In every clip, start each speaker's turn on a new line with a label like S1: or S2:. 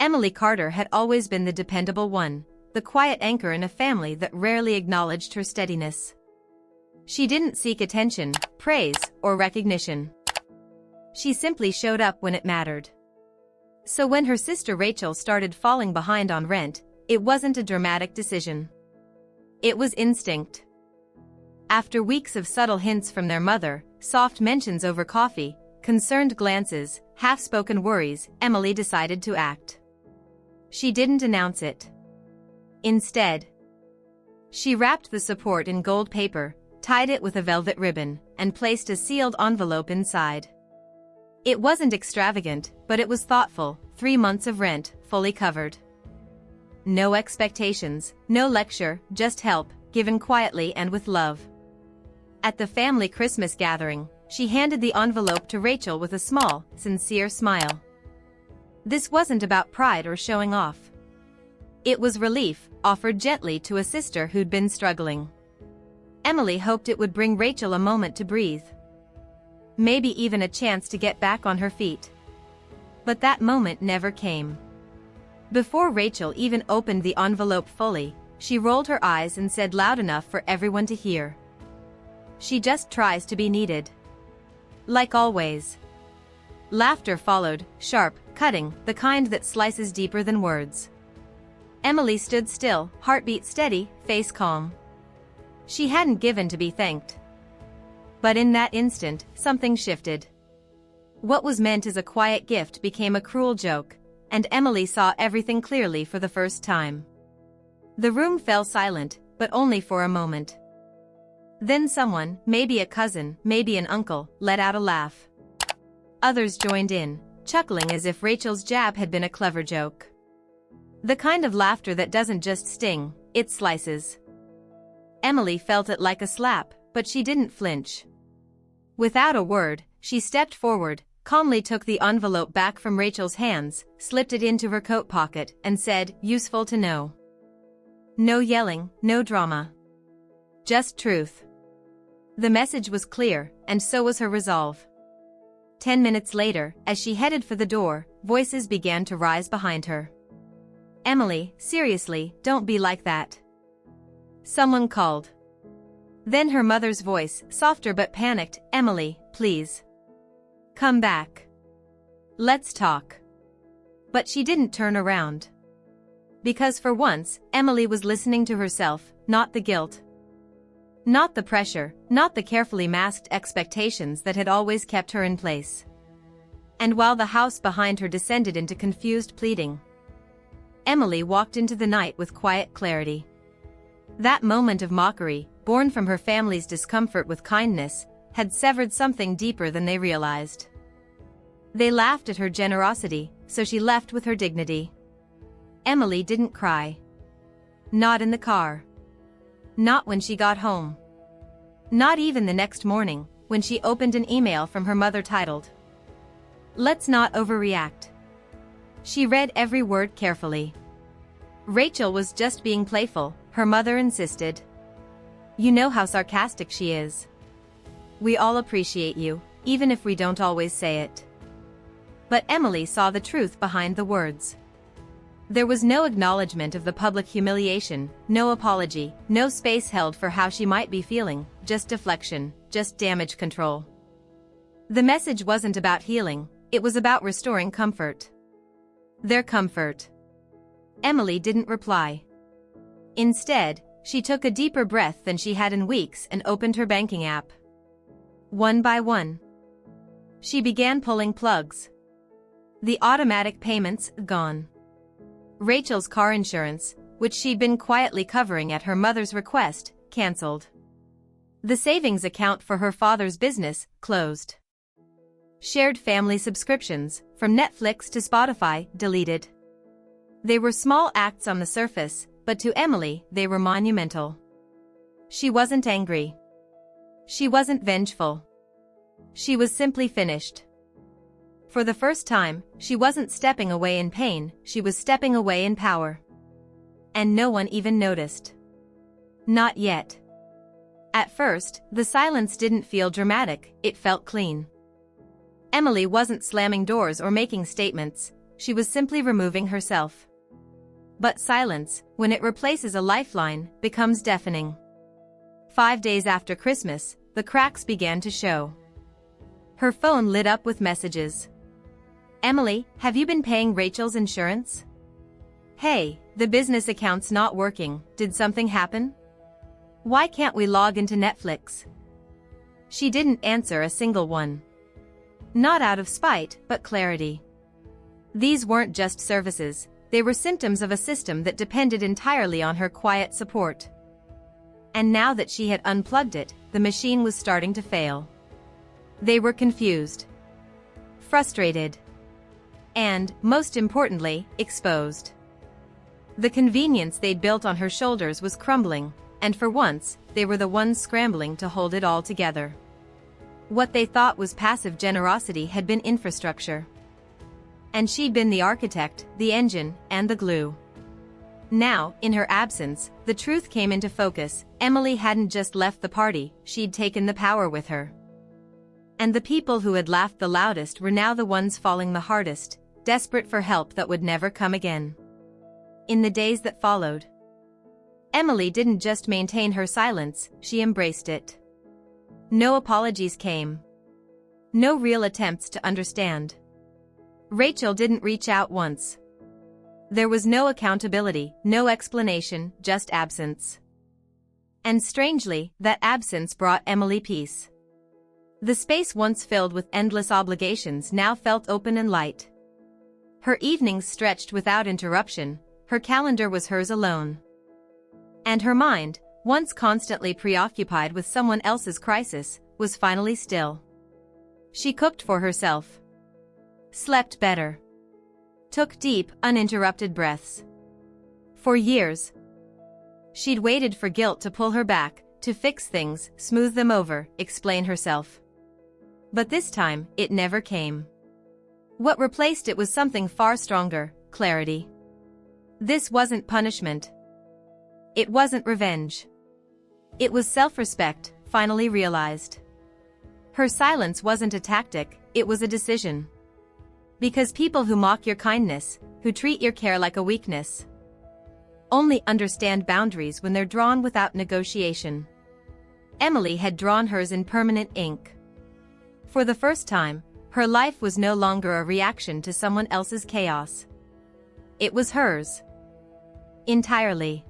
S1: Emily Carter had always been the dependable one, the quiet anchor in a family that rarely acknowledged her steadiness. She didn't seek attention, praise, or recognition. She simply showed up when it mattered. So when her sister Rachel started falling behind on rent, it wasn't a dramatic decision. It was instinct. After weeks of subtle hints from their mother, soft mentions over coffee, concerned glances, half-spoken worries, Emily decided to act. She didn't announce it. Instead, she wrapped the support in gold paper, tied it with a velvet ribbon, and placed a sealed envelope inside. It wasn't extravagant, but it was thoughtful. 3 months of rent, fully covered. No expectations, no lecture, just help, given quietly and with love. At the family Christmas gathering, she handed the envelope to Rachel with a small, sincere smile. This wasn't about pride or showing off. It was relief, offered gently to a sister who'd been struggling. Emily hoped it would bring Rachel a moment to breathe. Maybe even a chance to get back on her feet. But that moment never came. Before Rachel even opened the envelope fully, she rolled her eyes and said loud enough for everyone to hear. She just tries to be needed. Like always. Laughter followed, sharp, cutting, the kind that slices deeper than words. Emily stood still, heartbeat steady, face calm. She hadn't given to be thanked. But in that instant, something shifted. What was meant as a quiet gift became a cruel joke, and Emily saw everything clearly for the first time. The room fell silent, but only for a moment. Then someone, maybe a cousin, maybe an uncle, let out a laugh. Others joined in, chuckling as if Rachel's jab had been a clever joke. The kind of laughter that doesn't just sting, it slices. Emily felt it like a slap, but she didn't flinch. Without a word, she stepped forward, calmly took the envelope back from Rachel's hands, slipped it into her coat pocket, and said, "Useful to know." No yelling, no drama. Just truth. The message was clear, and so was her resolve. 10 minutes later, as she headed for the door, voices began to rise behind her. "Emily, seriously, don't be like that." Someone called. Then her mother's voice, softer but panicked, "Emily, please. Come back. Let's talk." But she didn't turn around. Because for once, Emily was listening to herself, not the guilt. Not the pressure, not the carefully masked expectations that had always kept her in place. And while the house behind her descended into confused pleading, Emily walked into the night with quiet clarity. That moment of mockery, born from her family's discomfort with kindness, had severed something deeper than they realized. They laughed at her generosity, so she left with her dignity. Emily didn't cry. Not in the car. Not when she got home. Not even the next morning, when she opened an email from her mother titled, "Let's not overreact." She read every word carefully. Rachel was just being playful, her mother insisted. "You know how sarcastic she is. We all appreciate you, even if we don't always say it." But Emily saw the truth behind the words. There was no acknowledgement of the public humiliation, no apology, no space held for how she might be feeling, just deflection, just damage control. The message wasn't about healing, it was about restoring comfort. Their comfort. Emily didn't reply. Instead, she took a deeper breath than she had in weeks and opened her banking app. One by one, she began pulling plugs. The automatic payments, gone. Rachel's car insurance, which she'd been quietly covering at her mother's request, cancelled. The savings account for her father's business, closed. Shared family subscriptions, from Netflix to Spotify, deleted. They were small acts on the surface, but to Emily, they were monumental. She wasn't angry. She wasn't vengeful. She was simply finished. For the first time, she wasn't stepping away in pain, she was stepping away in power. And no one even noticed. Not yet. At first, the silence didn't feel dramatic, it felt clean. Emily wasn't slamming doors or making statements, she was simply removing herself. But silence, when it replaces a lifeline, becomes deafening. 5 days after Christmas, the cracks began to show. Her phone lit up with messages. "Emily, have you been paying Rachel's insurance? Hey, the business account's not working, did something happen? Why can't we log into Netflix?" She didn't answer a single one. Not out of spite, but clarity. These weren't just services, they were symptoms of a system that depended entirely on her quiet support. And now that she had unplugged it, the machine was starting to fail. They were confused, frustrated, and, most importantly, exposed. The convenience they'd built on her shoulders was crumbling, and for once, they were the ones scrambling to hold it all together. What they thought was passive generosity had been infrastructure. And she'd been the architect, the engine, and the glue. Now, in her absence, the truth came into focus. Emily hadn't just left the party, she'd taken the power with her. And the people who had laughed the loudest were now the ones falling the hardest, desperate for help that would never come again. In the days that followed, Emily didn't just maintain her silence, she embraced it. No apologies came. No real attempts to understand. Rachel didn't reach out once. There was no accountability, no explanation, just absence. And strangely, that absence brought Emily peace. The space once filled with endless obligations now felt open and light. Her evenings stretched without interruption, her calendar was hers alone. And her mind, once constantly preoccupied with someone else's crisis, was finally still. She cooked for herself. Slept better. Took deep, uninterrupted breaths. For years, she'd waited for guilt to pull her back, to fix things, smooth them over, explain herself. But this time, it never came. What replaced it was something far stronger, clarity. This wasn't punishment. It wasn't revenge. It was self-respect, finally realized. Her silence wasn't a tactic, it was a decision. Because people who mock your kindness, who treat your care like a weakness, only understand boundaries when they're drawn without negotiation. Emily had drawn hers in permanent ink. For the first time, her life was no longer a reaction to someone else's chaos. It was hers. Entirely.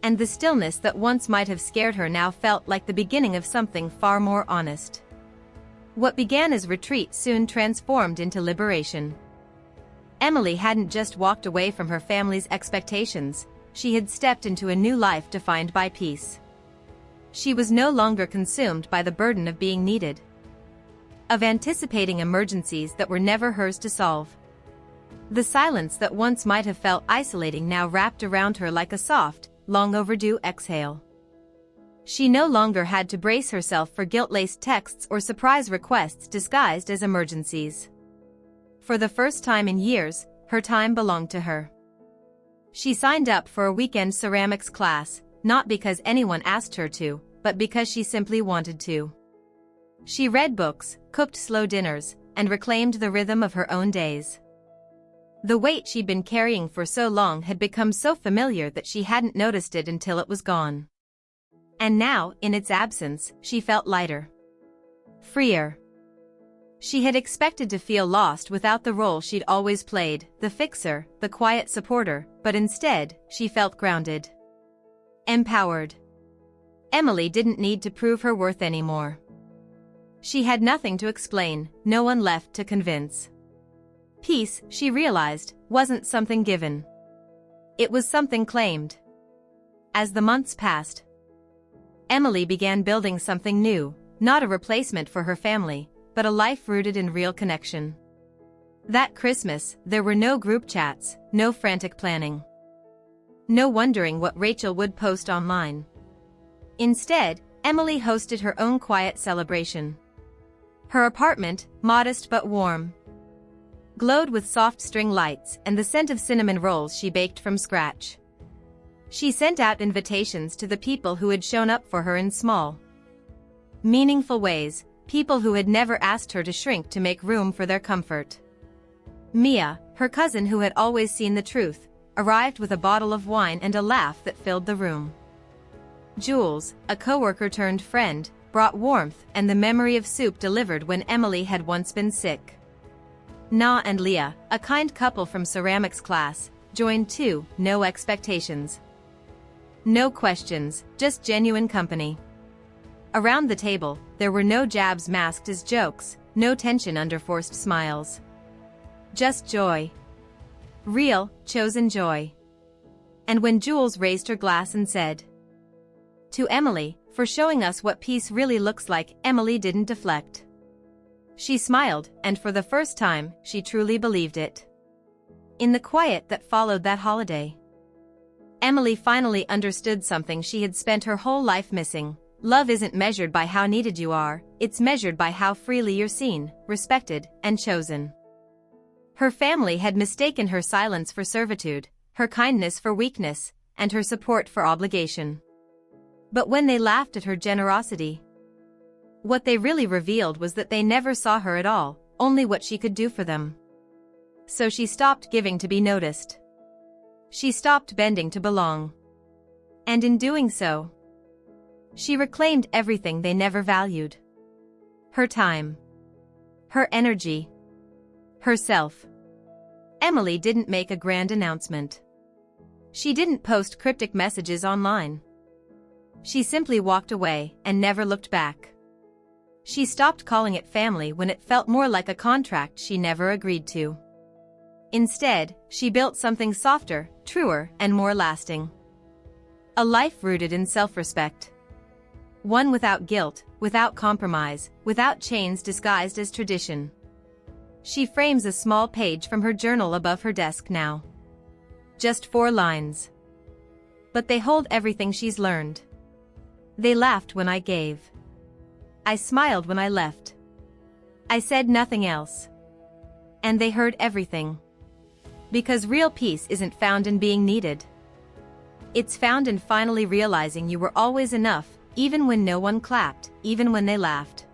S1: And the stillness that once might have scared her now felt like the beginning of something far more honest. What began as retreat soon transformed into liberation. Emily hadn't just walked away from her family's expectations, she had stepped into a new life defined by peace. She was no longer consumed by the burden of being needed, of anticipating emergencies that were never hers to solve. The silence that once might have felt isolating now wrapped around her like a soft, long overdue exhale. She no longer had to brace herself for guilt-laced texts or surprise requests disguised as emergencies. For the first time in years, her time belonged to her. She signed up for a weekend ceramics class, not because anyone asked her to, but because she simply wanted to. She read books, cooked slow dinners, and reclaimed the rhythm of her own days. The weight she'd been carrying for so long had become so familiar that she hadn't noticed it until it was gone. And now, in its absence, she felt lighter. Freer. She had expected to feel lost without the role she'd always played, the fixer, the quiet supporter, but instead, she felt grounded. Empowered. Emily didn't need to prove her worth anymore. She had nothing to explain, no one left to convince. Peace, she realized, wasn't something given. It was something claimed. As the months passed, Emily began building something new, not a replacement for her family, but a life rooted in real connection. That Christmas, there were no group chats, no frantic planning. No wondering what Rachel would post online. Instead, Emily hosted her own quiet celebration. Her apartment, modest but warm, glowed with soft string lights and the scent of cinnamon rolls she baked from scratch. She sent out invitations to the people who had shown up for her in small, meaningful ways, people who had never asked her to shrink to make room for their comfort. Mia, her cousin who had always seen the truth, arrived with a bottle of wine and a laugh that filled the room. Jules, a coworker turned friend, brought warmth and the memory of soup delivered when Emily had once been sick. Na and Leah, a kind couple from ceramics class, joined too, no expectations. No questions, just genuine company. Around the table, there were no jabs masked as jokes, no tension under forced smiles. Just joy. Real, chosen joy. And when Jules raised her glass and said, "To Emily, for showing us what peace really looks like," Emily didn't deflect. She smiled, and for the first time, she truly believed it. In the quiet that followed that holiday, Emily finally understood something she had spent her whole life missing. Love isn't measured by how needed you are, it's measured by how freely you're seen, respected, and chosen. Her family had mistaken her silence for servitude, her kindness for weakness, and her support for obligation. But when they laughed at her generosity, what they really revealed was that they never saw her at all, only what she could do for them. So she stopped giving to be noticed. She stopped bending to belong. And in doing so, she reclaimed everything they never valued. Her time. Her energy. Herself. Emily didn't make a grand announcement. She didn't post cryptic messages online. She simply walked away and never looked back. She stopped calling it family when it felt more like a contract she never agreed to. Instead, she built something softer, truer, and more lasting. A life rooted in self-respect. One without guilt, without compromise, without chains disguised as tradition. She frames a small page from her journal above her desk now. Just 4 lines. But they hold everything she's learned. They laughed when I gave. I smiled when I left. I said nothing else. And they heard everything. Because real peace isn't found in being needed. It's found in finally realizing you were always enough, even when no one clapped, even when they laughed.